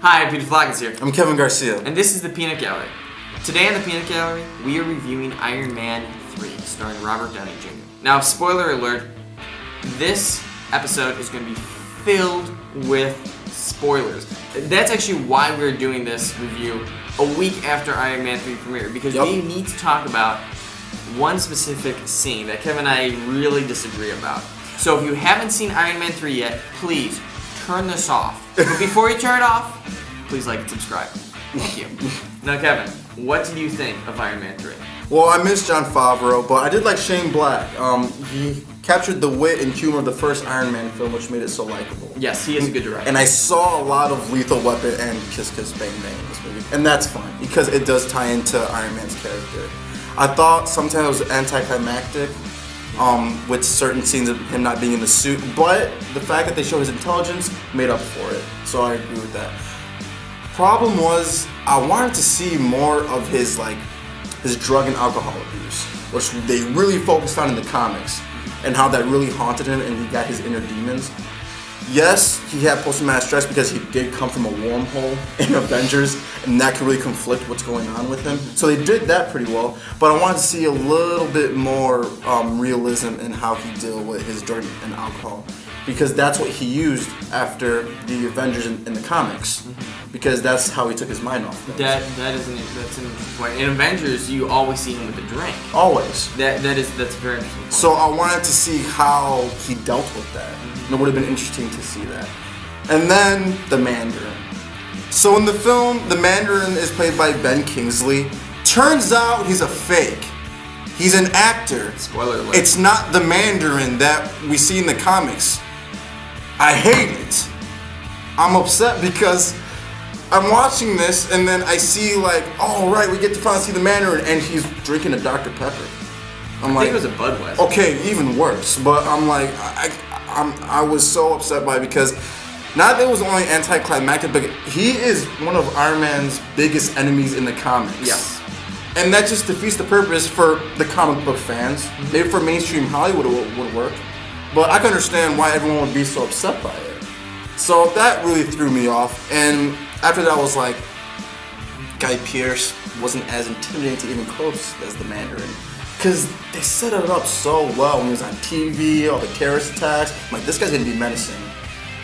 Hi, Peter Flockins here. I'm Kevin Garcia. And this is the Peanut Gallery. Today on the Peanut Gallery, we are reviewing Iron Man 3, starring Robert Downey Jr. Now, spoiler alert, this episode is going to be filled with spoilers. That's actually why we're doing this review a week after Iron Man 3 premiered, because we need to talk about one specific scene that Kevin and I really disagree about. So if you haven't seen Iron Man 3 yet, please turn this off. But before you turn it off, please like and subscribe. Thank you. Now, Kevin, what did you think of Iron Man 3? Well, I miss Jon Favreau, but I did like Shane Black. He captured the wit and humor of the first Iron Man film, which made it so likable. Yes, he is a good director. And I saw a lot of Lethal Weapon and Kiss Kiss Bang Bang in this movie. And that's fine, because it does tie into Iron Man's character. I thought sometimes it was anticlimactic, with certain scenes of him not being in the suit, but the fact that they show his intelligence made up for it. So I agree with that. Problem was, I wanted to see more of his drug and alcohol abuse, which they really focused on in the comics, and how that really haunted him and he got his inner demons. Yes, he had post-traumatic stress because he did come from a wormhole in Avengers, and that can really conflict what's going on with him. So they did that pretty well, but I wanted to see a little bit more realism in how he dealt with his drug and alcohol, because that's what he used after the Avengers in the comics, because that's how he took his mind off things. That's an interesting point. In Avengers, you always see him with a drink. Always. That's a very interesting point. So I wanted to see how he dealt with that. And it would have been interesting to see that. And then the Mandarin. So in the film, the Mandarin is played by Ben Kingsley. Turns out he's a fake. He's an actor. Spoiler alert. It's not the Mandarin that we see in the comics. I hate it. I'm upset because I'm watching this and then I see oh right, we get to finally see the Mandarin and he's drinking a Dr. Pepper. I think it was a Budweiser. Okay, even worse. But I'm I was so upset by it because not that it was only anticlimactic, but he is one of Iron Man's biggest enemies in the comics. Yes. And that just defeats the purpose for the comic book fans. Maybe for mainstream Hollywood it would work. But I can understand why everyone would be so upset by it. So that really threw me off. And after that I was like, Guy Pearce wasn't as intimidating to even close as the Mandarin. Because they set it up so well when he was on TV, all the terrorist attacks. I'm like, this guy's going to be menacing.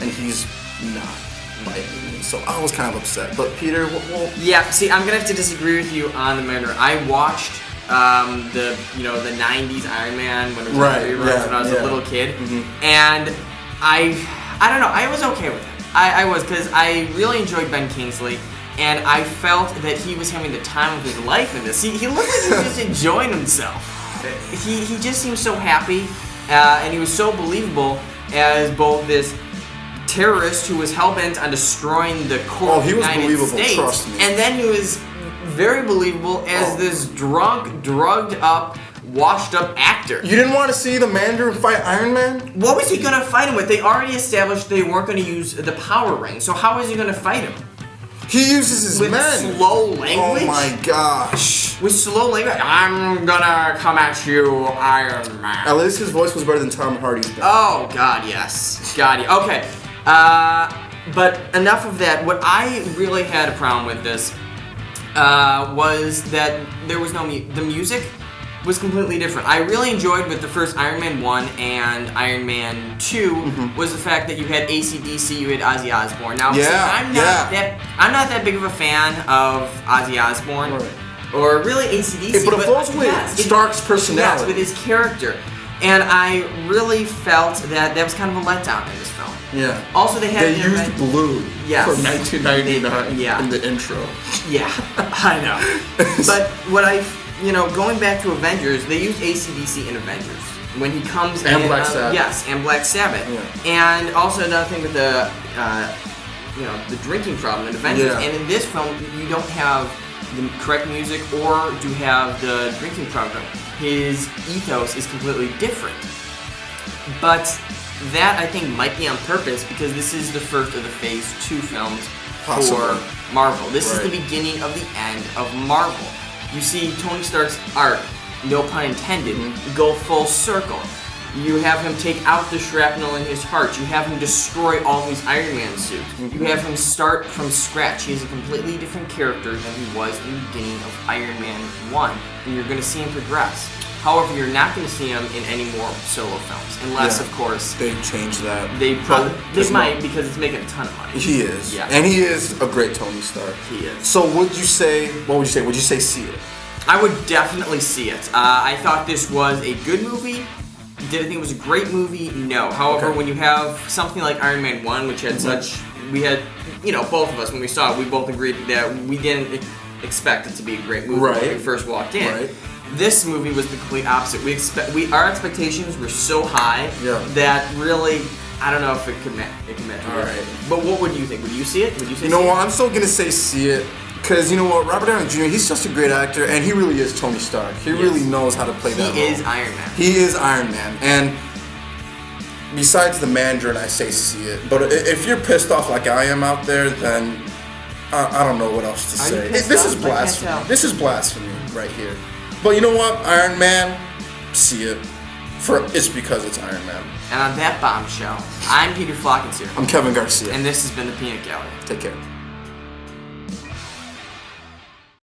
And he's not by any means. So I was kind of upset. But Peter, Yeah, see, I'm going to have to disagree with you on the Mandarin. I watched the 90s Iron Man when it was when I was a little kid. And I don't know, I was okay with it. I was, because I really enjoyed Ben Kingsley. And I felt that he was having the time of his life in this. He looked like he was just enjoying himself. He just seemed so happy, and he was so believable as both this terrorist who was hell-bent on destroying the core of the United States. Trust me. And then he was very believable as this drunk, drugged-up, washed-up actor. You didn't want to see the Mandarin fight Iron Man? What was he going to fight him with? They already established they weren't going to use the power ring, so how was he going to fight him? He uses his with men. Slow language? Oh my gosh. With slow language? I'm gonna come at you, Iron Man. At least his voice was better than Tom Hardy's. Oh, God, yes. God, yeah. Okay. But enough of that. What I really had a problem with this was that there was no the music was completely different. I really enjoyed with the first Iron Man 1 and Iron Man 2 was the fact that you had AC/DC, you had Ozzy Osbourne. Now, I'm not that big of a fan of Ozzy Osbourne or really AC/DC. But it goes with Stark's personality. Yes, with his character. And I really felt that was kind of a letdown in this film. Yeah. Also, they used Blue from 1999 in the intro. Yeah, I know. But what going back to Avengers, they used AC/DC in Avengers when he comes in. And Black Sabbath. Yes, and Black Sabbath. Yeah. And also another thing with the drinking problem in Avengers. Yeah. And in this film, you don't have the correct music or do have the drinking problem. His ethos is completely different. But that, I think, might be on purpose because this is the first of the Phase 2 films for Marvel. This is the beginning of the end of Marvel. You see Tony Stark's arc, no pun intended, go full circle. You have him take out the shrapnel in his heart. You have him destroy all his Iron Man suit. You have him start from scratch. He is a completely different character than he was in the beginning of Iron Man 1. And you're going to see him progress. However, you're not going to see him in any more solo films. Unless, of course... They change that. They might, because it's making a ton of money. He is. Yeah. And he is a great Tony Stark. He is. So what would you say? Would you say see it? I would definitely see it. I thought this was a good movie. Did I think it was a great movie? No. However, when you have something like Iron Man 1, which had we had, both of us, when we saw it, we both agreed that we didn't expect it to be a great movie when we first walked in. Right. This movie was the complete opposite. Our expectations were so high that really, I don't know if it could match. All right. But what would you think? Would you see it? Would you say? You know what? I'm still gonna say see it. Because, you know what, Robert Downey Jr., he's just a great actor, and he really is Tony Stark. He really knows how to play that role. He is Iron Man. He is Iron Man. And besides the Mandarin, I say see it. But if you're pissed off like I am out there, then I don't know what else to say. This is blasphemy. This is blasphemy right here. But you know what, Iron Man, see it. It's because it's Iron Man. And on that bombshell, I'm Peter Flockens here. I'm Kevin Garcia. And this has been the Peanut Gallery. Take care.